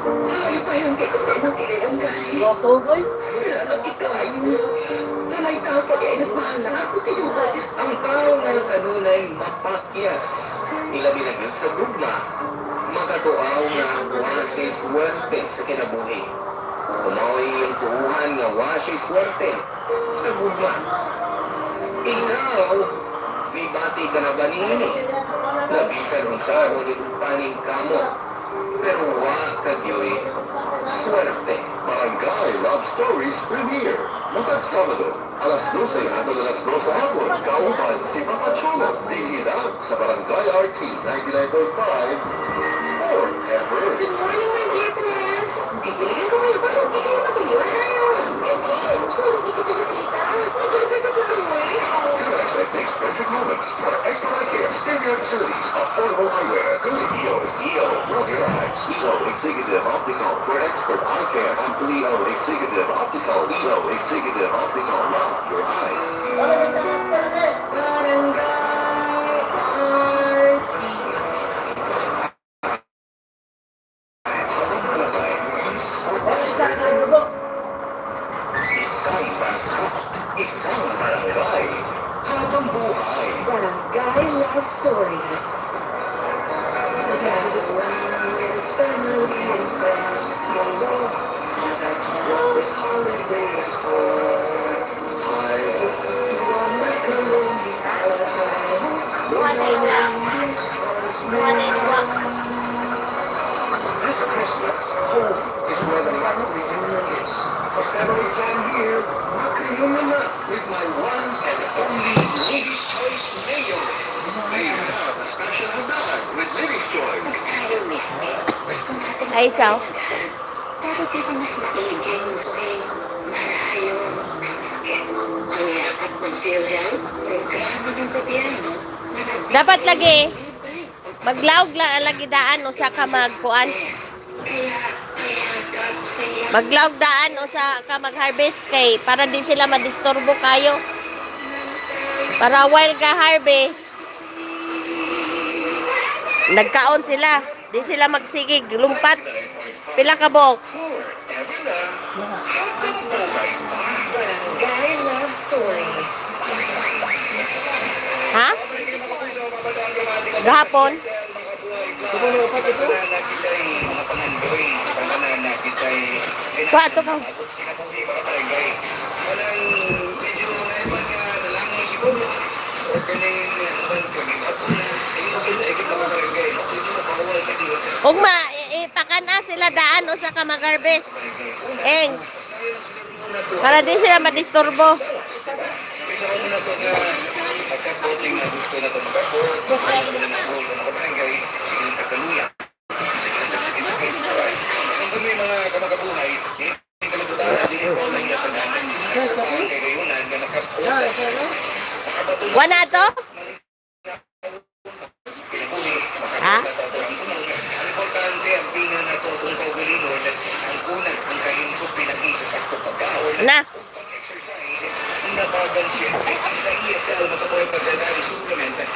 Ay, tayong kailangan gani. Loto, boy. Ang ikayo. Kamay tao pag ay nagmahal na ako tinuod. Ang tao nga kanunay mapakyas. Ilabi na yun sa gugma. Makatuaw nga wasi swerte sa kinabuhi. Kumawi yung tuuhan nga wasi swerte sa gugma. Ikaw, may bati ka na ba niya? Labisan ang saro ni paning kamo. Pero wa ka diyo'y swerte. Barangay Love Stories Premiere. Matag Sabado, alas 12 at alas 2 hapon. Kauban si Papa Cholo. Dihinap sa Barangay RT 99.5. Forever. Good morning, my dear friends. Bibigyan ko kayo ba? Bibigyan ko kayo. It makes perfect moments for extra care, stereo facilities, affordable eyewear, good EO, Roger Eyes, EO Executive Optical, for expert eye care, and EO Executive Optical, EO Executive Optical, love your eyes. Wala na sa mga eh. Barangay RT. Wala isa ka ng dugo. Isang bansa, isang barangay, habang buhay. Barangay Love Stories. Family and friends, your love, that's what this holiday is for. I hope you are macaroni salad. This Christmas, home is where the family reunion is. For several times here, reunion na with my one and only Lady's Choice Mayo. Mayo have a special hagdan with Lady's Choice. Tayo, miss me. Gusto natin Ay, isaw. pero di ba mas maigay mo ay malayo, sakit. Ang yakap ng PhilHealth, ay grabe ng tabihan mo. Dapat lagi. Maglaog lagi daan usa ka magkuan. Maglaog daan usa ka mag-harvest kay para di sila madisturbo kayo. Para while ka harvest, nagkaon sila. Di sila magsigig, lumpat. Pila ka bok? Barangay Love Stories. Ha? Gahapon? Pato ka. Ug ipakana sila daan usa ka mag-harvest. Eng. Para di sila madisturbo. Wana to? Ha? Na.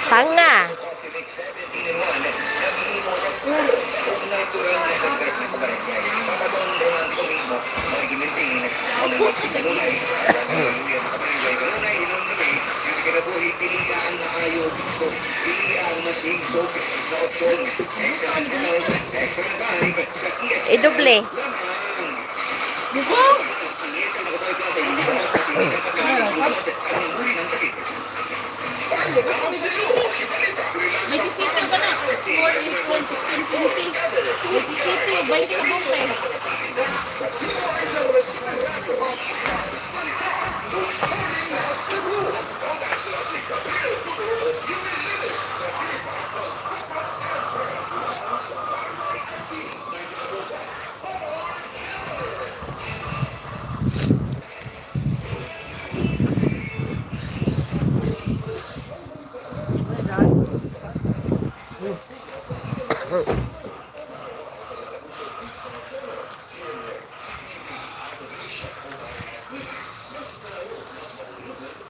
Tanga. Idoble. May bisita ka na. 481-1620. May bisita. 20 ka mong kayo.